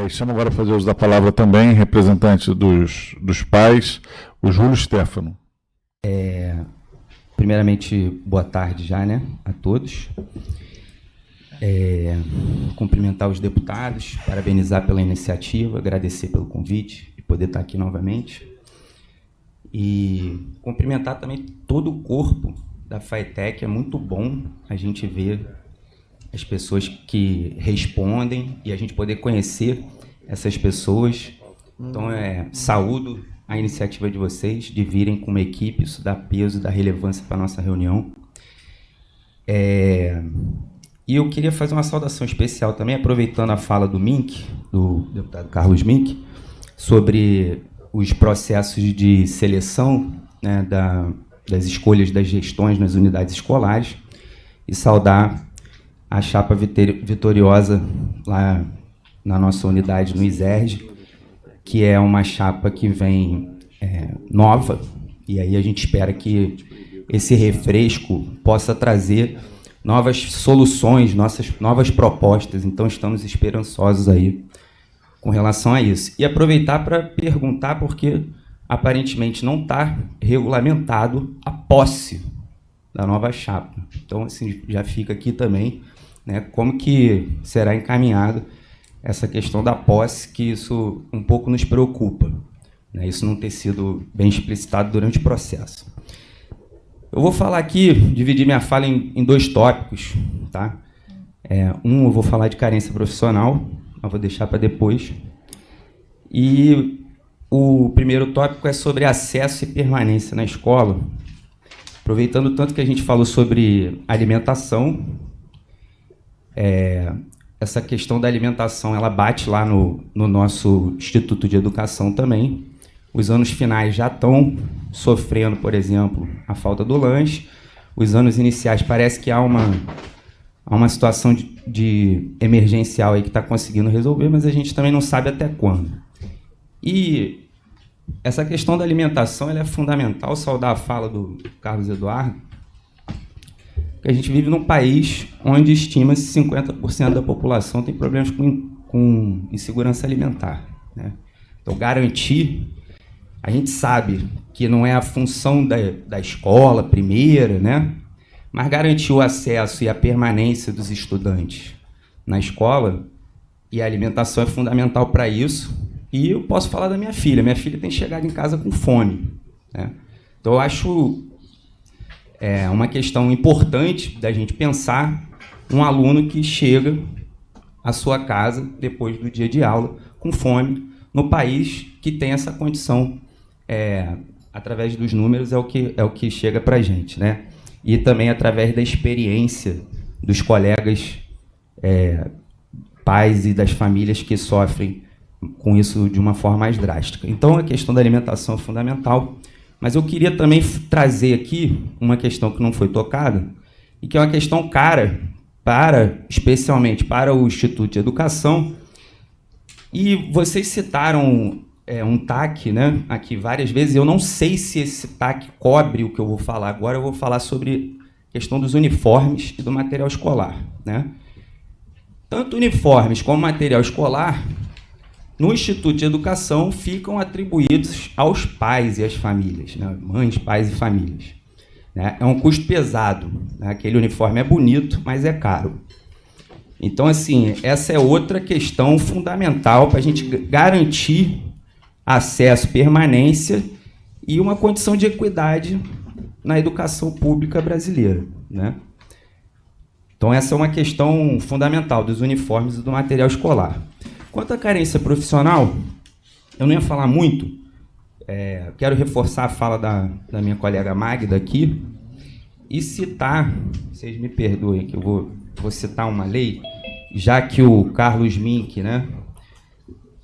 Chamo agora a fazer uso da palavra também, representante dos pais, o Júlio Stefano. Primeiramente, boa tarde já, né, a todos. Cumprimentar os deputados, parabenizar pela iniciativa, agradecer pelo convite e poder estar aqui novamente. E cumprimentar também todo o corpo da FATEC. É muito bom a gente ver as pessoas que respondem e a gente poder conhecer essas pessoas. Então, saúdo a iniciativa de vocês de virem com uma equipe, isso dá peso, dá relevância para a nossa reunião. E eu queria fazer uma saudação especial também, aproveitando a fala do Mink, do deputado Carlos Mink, sobre os processos de seleção, né, das escolhas das gestões nas unidades escolares, e saudar a chapa vitoriosa lá na nossa unidade no ISERJ, que é uma chapa que vem nova, e aí a gente espera que esse refresco possa trazer novas soluções, novas propostas. Então, estamos esperançosos aí com relação a isso. E aproveitar para perguntar, porque aparentemente não está regulamentado a posse da nova chapa. Então, assim, já fica aqui também, né, como que será encaminhado essa questão da posse, que isso um pouco nos preocupa, né, isso não ter sido bem explicitado durante o processo. Eu vou falar aqui, dividir minha fala em dois tópicos, tá? Eu vou falar de carência profissional, mas vou deixar para depois. E o primeiro tópico é sobre acesso e permanência na escola. Aproveitando tanto que a gente falou sobre alimentação, essa questão da alimentação, ela bate lá no nosso Instituto de Educação também. Os anos finais já estão sofrendo, por exemplo, a falta do lanche. Os anos iniciais parece que há uma situação de emergencial aí que está conseguindo resolver, mas a gente também não sabe até quando. E essa questão da alimentação, ela é fundamental. Saudar a fala do Carlos Eduardo, que a gente vive num país onde estima-se 50% da população tem problemas com insegurança alimentar, né? Então, garantir, a gente sabe que não é a função da escola primeira, né? Mas garantir o acesso e a permanência dos estudantes na escola, e a alimentação é fundamental para isso. E eu posso falar da minha filha. Minha filha tem chegado em casa com fome, né? Então, eu acho uma questão importante da gente pensar um aluno que chega à sua casa depois do dia de aula com fome, no país que tem essa condição, através dos números, é o que chega para a gente, né? E também através da experiência dos colegas pais e das famílias que sofrem com isso de uma forma mais drástica. Então, a questão da alimentação é fundamental, mas eu queria também trazer aqui uma questão que não foi tocada, e que é uma questão cara, especialmente para o Instituto de Educação. E vocês citaram um TAC, né, aqui várias vezes. Eu não sei se esse TAC cobre o que eu vou falar agora. Eu vou falar sobre a questão dos uniformes e do material escolar, né? Tanto uniformes como material escolar, no Instituto de Educação, ficam atribuídos aos pais e às famílias, né? Mães, pais e famílias, né? É um custo pesado, né? Aquele uniforme é bonito, mas é caro. Então, assim, essa é outra questão fundamental para a gente garantir acesso, permanência e uma condição de equidade na educação pública brasileira, né? Então, essa é uma questão fundamental dos uniformes e do material escolar. Quanto à carência profissional, eu não ia falar muito, quero reforçar a fala da minha colega Magda aqui e citar, vocês me perdoem que eu vou citar uma lei, já que o Carlos Mink, né,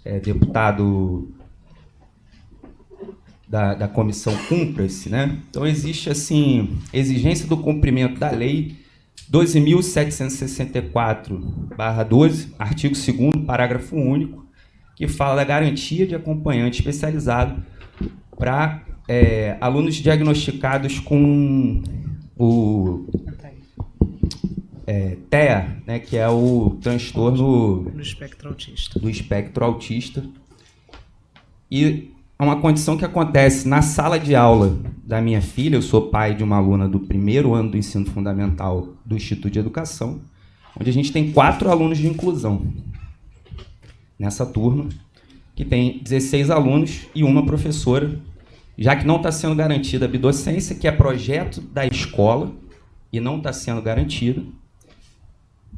é deputado da comissão Cumpra-se, né? Então, existe, assim, exigência do cumprimento da lei 12.764/12, artigo 2º, parágrafo único, que fala da garantia de acompanhante especializado para alunos diagnosticados com TEA, né, que é o transtorno No espectro autista. do espectro autista. E é uma condição que acontece na sala de aula da minha filha. Eu sou pai de uma aluna do primeiro ano do ensino fundamental do Instituto de Educação, onde a gente tem 4 alunos de inclusão nessa turma, que tem 16 alunos e uma professora, já que não está sendo garantida a bidocência, que é projeto da escola, e não está sendo garantida.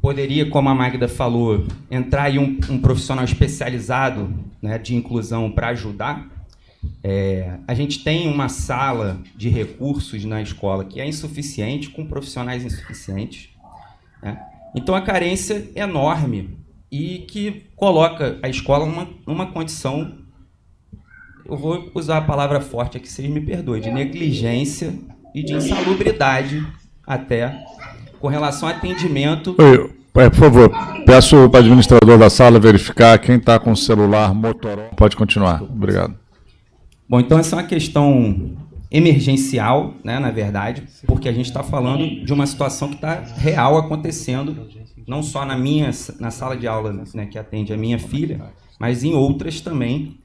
Poderia, como a Magda falou, entrar aí um profissional especializado, né, de inclusão para ajudar. A gente tem uma sala de recursos na escola que é insuficiente, com profissionais insuficientes, né? Então a carência é enorme e que coloca a escola numa condição, eu vou usar a palavra forte aqui, vocês me perdoem, de negligência e de insalubridade até com relação ao atendimento. Por favor, peço para o administrador da sala verificar quem está com o celular Motorola. Pode continuar. Obrigado. Bom, então essa é uma questão emergencial, né, na verdade, porque a gente está falando de uma situação que está real acontecendo, não só na sala de aula, né, que atende a minha filha, mas em outras também.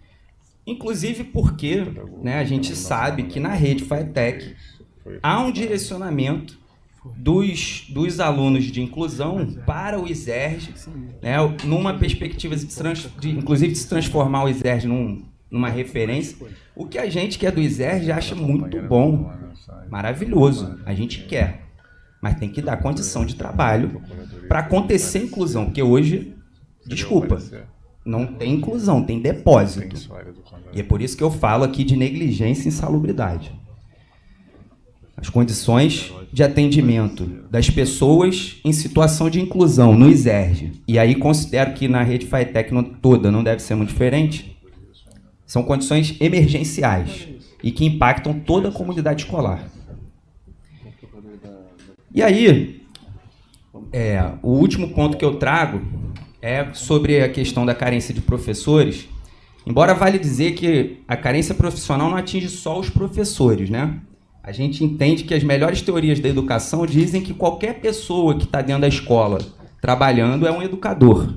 Inclusive porque, né, a gente sabe que na rede FATEC há um direcionamento dos alunos de inclusão para o ISERJ, né, numa perspectiva inclusive de se transformar o ISERJ numa referência, o que a gente que é do ISERJ acha muito bom, maravilhoso, a gente quer, mas tem que dar condição de trabalho para acontecer inclusão, porque hoje, desculpa, não tem inclusão, tem depósito. E é por isso que eu falo aqui de negligência e insalubridade. As condições de atendimento das pessoas em situação de inclusão no ISERJ, e aí considero que na rede FATEC toda não deve ser muito diferente, são condições emergenciais e que impactam toda a comunidade escolar. E aí, o último ponto que eu trago é sobre a questão da carência de professores, embora vale dizer que a carência profissional não atinge só os professores, né? A gente entende que as melhores teorias da educação dizem que qualquer pessoa que está dentro da escola trabalhando é um educador.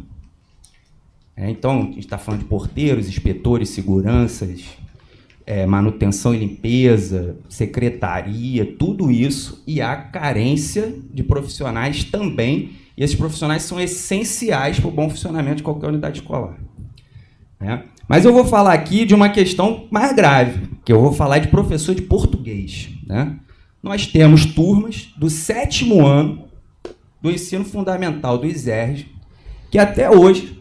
Então, a gente está falando de porteiros, inspetores, seguranças, manutenção e limpeza, secretaria, tudo isso, e há carência de profissionais também, e esses profissionais são essenciais para o bom funcionamento de qualquer unidade escolar. Mas eu vou falar aqui de uma questão mais grave, que eu vou falar de professor de português, né? Nós temos turmas do 7º ano do ensino fundamental do ISERJ, que até hoje,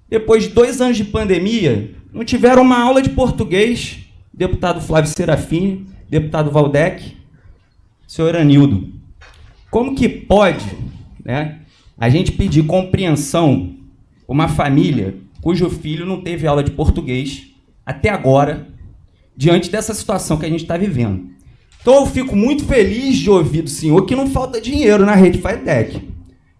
depois de 2 anos de pandemia, não tiveram uma aula de português, deputado Flávio Serafini, deputado Valdec, senhor Anildo. Como que pode, né, a gente pedir compreensão a uma família cujo filho não teve aula de português até agora, diante dessa situação que a gente está vivendo? Então eu fico muito feliz de ouvir do senhor que não falta dinheiro na rede FATEC.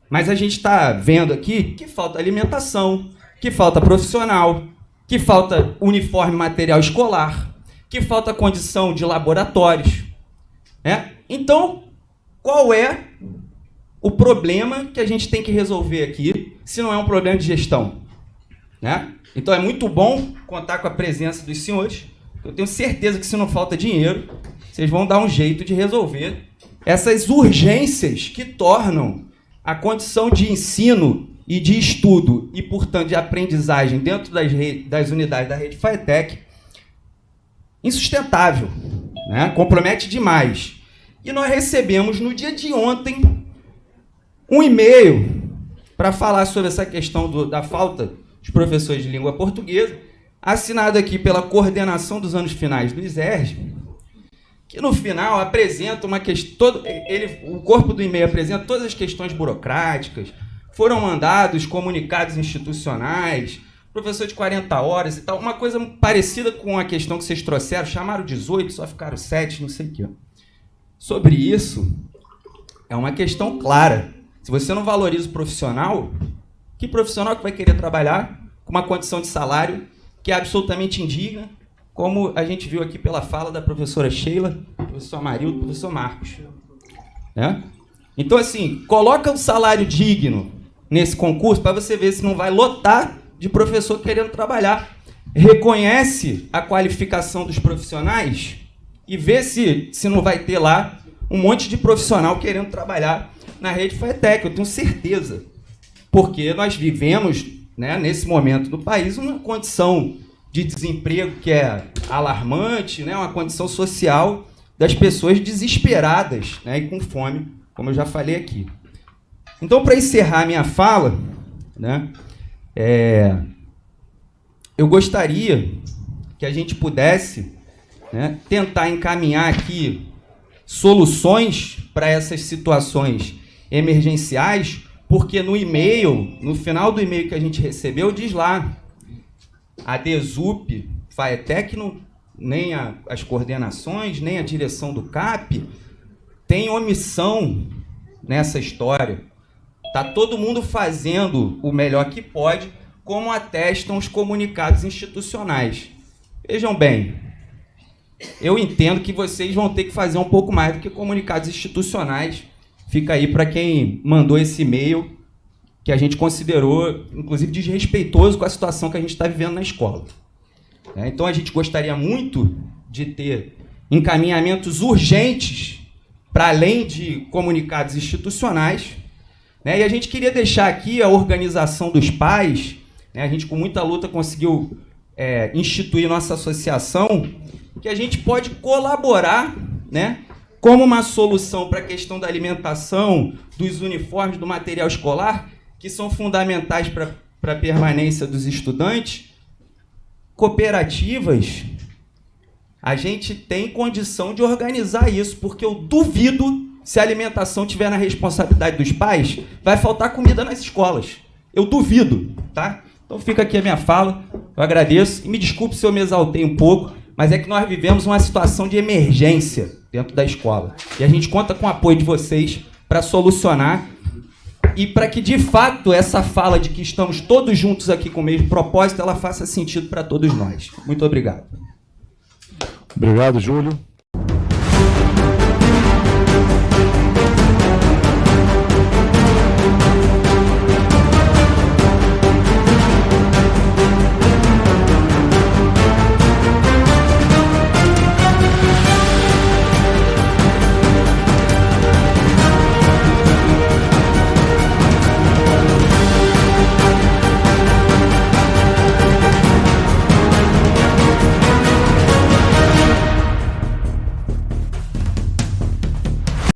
Mas a gente está vendo aqui que falta alimentação, que falta profissional, que falta uniforme material escolar, que falta condição de laboratórios. Então, qual é o problema que a gente tem que resolver aqui, se não é um problema de gestão? Então, é muito bom contar com a presença dos senhores. Eu tenho certeza que, se não falta dinheiro, vocês vão dar um jeito de resolver essas urgências que tornam a condição de ensino e de estudo e, portanto, de aprendizagem dentro das unidades da rede FATEC insustentável, né? Compromete demais. E nós recebemos, no dia de ontem, um e-mail para falar sobre essa questão da falta de professores de língua portuguesa, assinado aqui pela coordenação dos anos finais do ISERJ, que no final apresenta uma questão, o corpo do e-mail apresenta todas as questões burocráticas, foram mandados comunicados institucionais, professor de 40 horas e tal, uma coisa parecida com a questão que vocês trouxeram, chamaram 18, só ficaram 7, não sei o quê. Sobre isso, é uma questão clara. Se você não valoriza o profissional, que profissional que vai querer trabalhar com uma condição de salário que é absolutamente indigna, como a gente viu aqui pela fala da professora Sheila, do professor Amarildo, do professor Marcos. Então, assim, coloca um salário digno nesse concurso para você ver se não vai lotar de professor querendo trabalhar. Reconhece a qualificação dos profissionais e vê se não vai ter lá um monte de profissional querendo trabalhar na rede FATEC, eu tenho certeza. Porque nós vivemos, né, nesse momento do país, uma condição de desemprego que é alarmante, né, uma condição social das pessoas desesperadas, né, e com fome, como eu já falei aqui. Então, para encerrar minha fala, né, eu gostaria que a gente pudesse, né, tentar encaminhar aqui soluções para essas situações emergenciais, porque no e-mail, no final do e-mail que a gente recebeu, diz lá, a DESUP, FATEC, nem as coordenações, nem a direção do CAP tem omissão nessa história. Está todo mundo fazendo o melhor que pode, como atestam os comunicados institucionais. Vejam bem, eu entendo que vocês vão ter que fazer um pouco mais do que comunicados institucionais. Fica aí para quem mandou esse e-mail, que a gente considerou, inclusive, desrespeitoso com a situação que a gente está vivendo na escola. Então, a gente gostaria muito de ter encaminhamentos urgentes para além de comunicados institucionais, né? E a gente queria deixar aqui a organização dos pais, né? A gente, com muita luta, conseguiu instituir nossa associação, que a gente pode colaborar, né, como uma solução para a questão da alimentação, dos uniformes, do material escolar, que são fundamentais para a permanência dos estudantes. Cooperativas, a gente tem condição de organizar isso, porque eu duvido, se a alimentação estiver na responsabilidade dos pais, vai faltar comida nas escolas. Eu duvido, tá? Então fica aqui a minha fala, eu agradeço, e me desculpe se eu me exaltei um pouco, mas é que nós vivemos uma situação de emergência dentro da escola. E a gente conta com o apoio de vocês para solucionar e para que, de fato, essa fala de que estamos todos juntos aqui com o mesmo propósito, ela faça sentido para todos nós. Muito obrigado. Obrigado, Júlio.